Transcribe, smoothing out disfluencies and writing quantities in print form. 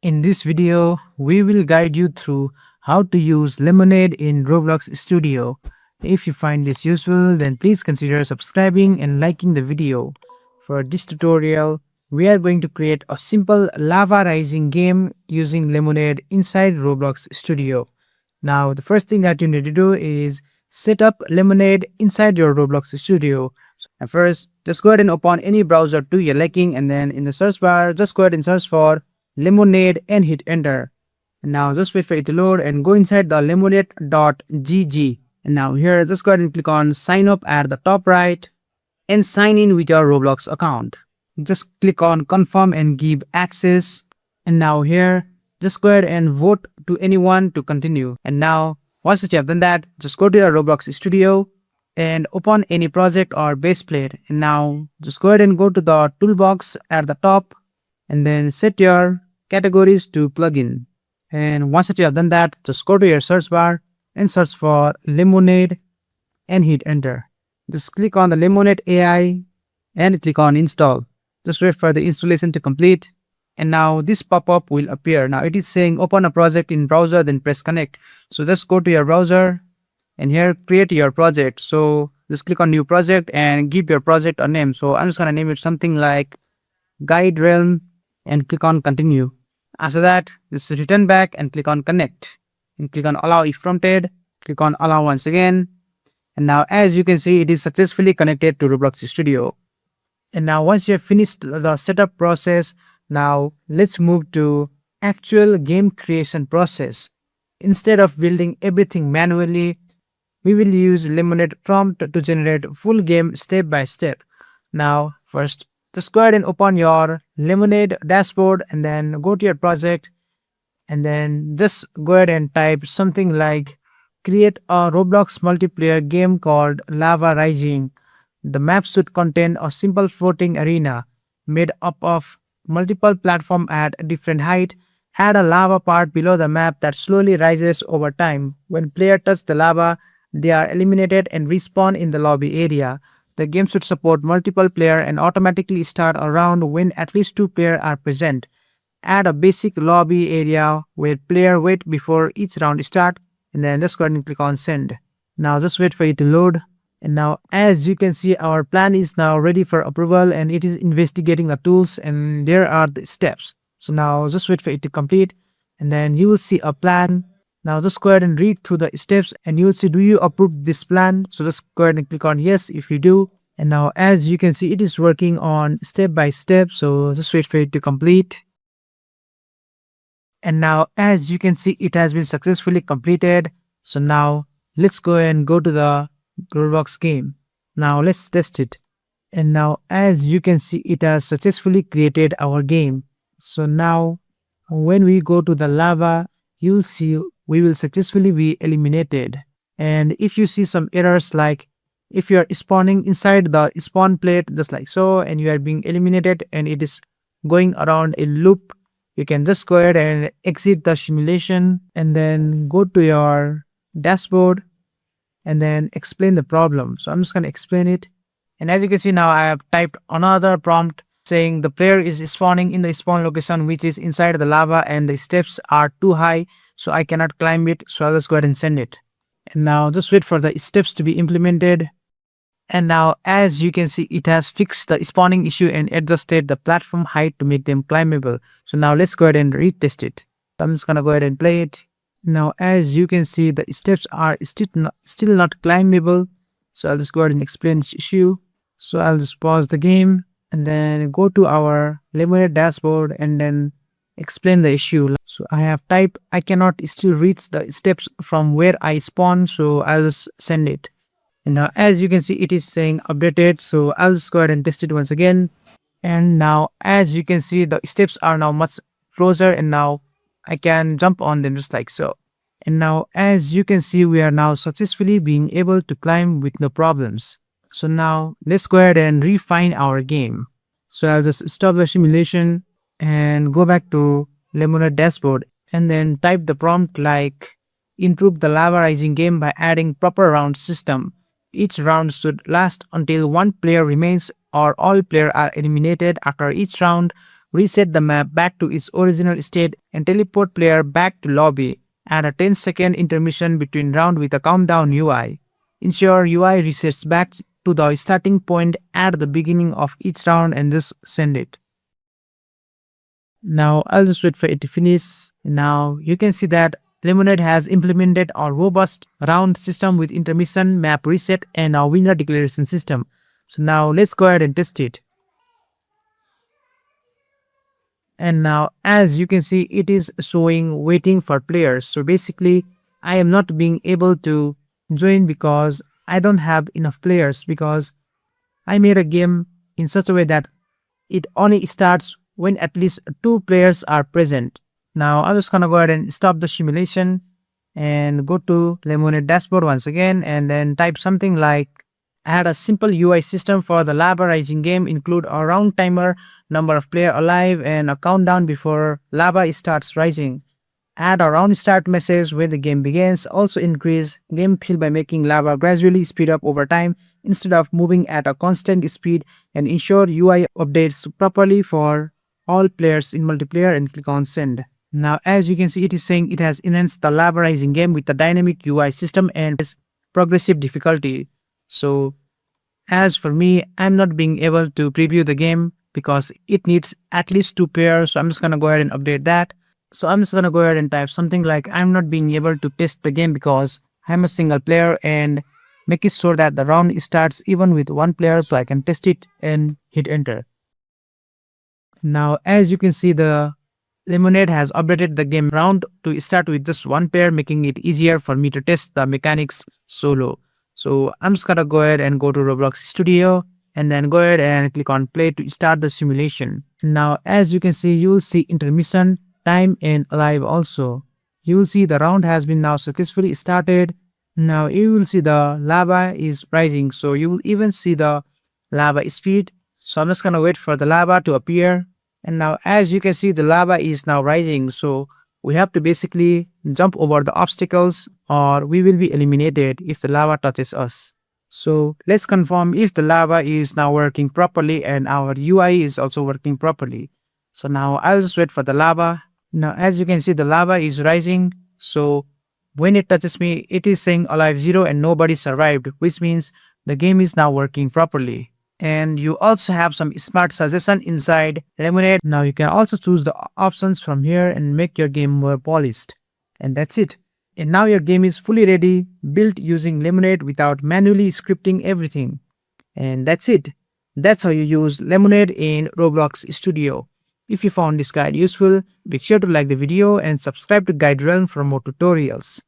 In this video, we will guide you through how to use Lemonade in Roblox Studio. If you find this useful, then please consider subscribing and liking the video. For this tutorial, we are going to create a simple lava rising game using Lemonade inside Roblox Studio. Now, the first thing that you need to do is set up Lemonade inside your Roblox Studio. And first, just go ahead and open any browser to your liking, and then in the search bar, just go ahead and search for Lemonade and hit enter. And now just wait for it to load and go inside the lemonade.gg. And now here, just go ahead and click on sign up at the top right and sign in with your Roblox account. Just click on confirm and give access. And now here, just go ahead and vote to anyone to continue. And now, once that you have done that, just go to your Roblox Studio and open any project or base plate. And now, just go ahead and go to the toolbox at the top and then set your categories to plugin. And once that you have done that, just go to your search bar and search for Lemonade and hit enter. Just click on the Lemonade AI and click on install. Just wait for the installation to complete. And now this pop-up will appear. Now it is saying open a project in browser, then press connect. So just go to your browser and here create your project. So just click on new project and give your project a name. So I'm just gonna name it something like GuideRealm and click on continue. After that, just return back and click on connect and click on allow if prompted. Click on allow once again. And now as you can see, it is successfully connected to Roblox Studio. And now once you have finished the setup process, now let's move to actual game creation process. Instead of building everything manually, we will use Lemonade prompt to generate full game step by step. Now first, just go ahead and open your Lemonade dashboard and then go to your project and then just go ahead and type something like create a Roblox multiplayer game called Lava Rising. The map should contain a simple floating arena made up of multiple platforms at different height. Add a lava part below the map that slowly rises over time. When players touch the lava, they are eliminated and respawn in the lobby area. The game should support multiple player and automatically start a round when at least 2 players are present. Add a basic lobby area where player wait before each round start and then just go ahead and click on send. Now just wait for it to load. And now as you can see, our plan is now ready for approval and it is investigating the tools and there are the steps. So now just wait for it to complete and then you will see a plan. Now just go ahead and read through the steps and you will see do you approve this plan. So just go ahead and click on yes if you do. And now as you can see, it is working on step by step. So just wait for it to complete. And now as you can see, it has been successfully completed. So now let's go and go to the Roblox game. Now let's test it. And now as you can see, it has successfully created our game. So now when we go to the lava, you'll see we will successfully be eliminated. And if you see some errors like if you are spawning inside the spawn plate just like so and you are being eliminated and it is going around a loop, you can just go ahead and exit the simulation and then go to your dashboard and then explain the problem. So I'm just going to explain it. And as you can see now, I have typed another prompt saying the player is spawning in the spawn location which is inside the lava and the steps are too high so I cannot climb it. So I'll just go ahead and send it. And now just wait for the steps to be implemented. And now as you can see, it has fixed the spawning issue and adjusted the platform height to make them climbable. So now let's go ahead and retest it. So I'm just going to go ahead and play it. Now as you can see, the steps are still not climbable. So I'll just go ahead and explain this issue. So I'll just pause the game and then go to our Lemonade dashboard and then explain the issue. So I have typed I cannot still reach the steps from where I spawn. So I'll just send it. And now as you can see, it is saying updated. So I'll just go ahead and test it once again. And now as you can see, the steps are now much closer and now I can jump on them just like so. And now as you can see, we are now successfully being able to climb with no problems. So now let's go ahead and refine our game. So I'll just stop the simulation and go back to Lemonade dashboard and then type the prompt like improve the lava rising game by adding proper round system. Each round should last until one player remains or all players are eliminated after each round. reset the map back to its original state, and teleport player back to lobby. Add a 10-second intermission between round with a countdown UI. Ensure UI resets back to the starting point at the beginning of each round and just send it. Now I'll just wait for it to finish. Now you can see that Lemonade has implemented a robust round system with intermission, map reset, and a winner declaration system. So now let's go ahead and test it. And now as you can see, it is showing waiting for players. So basically I am not being able to join because I don't have enough players, because I made a game in such a way that it only starts when at least two players are present. Now I'm just gonna go ahead and stop the simulation and go to Lemonade dashboard once again, and then type something like add a simple UI system for the lava rising game, include a round timer, number of player alive, and a countdown before lava starts rising. Add a round start message when the game begins. Also increase game feel by making lava gradually speed up over time instead of moving at a constant speed, and ensure UI updates properly for all players in multiplayer, and click on send. Now as you can see, it is saying it has enhanced the lava rising game with a dynamic UI system and progressive difficulty. So as for me, I'm not being able to preview the game because it needs at least two players. So I'm just gonna go ahead and update that. So I'm just gonna go ahead and type something like I'm not being able to test the game because I'm a single player, and make it sure that the round starts even with one player so I can test it, and hit enter. Now as you can see, the Lemonade has updated the game round to start with just one player, making it easier for me to test the mechanics solo. So I'm just gonna go ahead and go to Roblox Studio, and then go ahead and click on play to start the simulation. Now as you can see, you will see intermission, time, and alive also. You will see the round has been now successfully started. Now you will see the lava is rising, so you will even see the lava speed. So I'm just gonna wait for the lava to appear. And now as you can see, the lava is now rising, so we have to basically jump over the obstacles or we will be eliminated if the lava touches us. So let's confirm if the lava is now working properly and our UI is also working properly. So now I'll just wait for the lava. Now as you can see, the lava is rising, so when it touches me, it is saying alive 0 and nobody survived, which means the game is now working properly. And you also have some smart suggestion inside Lemonade. Now you can also choose the options from here and make your game more polished. And that's it. And now your game is fully ready, built using Lemonade without manually scripting everything. And that's it. That's how you use Lemonade in Roblox Studio. If you found this guide useful, be sure to like the video and subscribe to GuideRealm for more tutorials.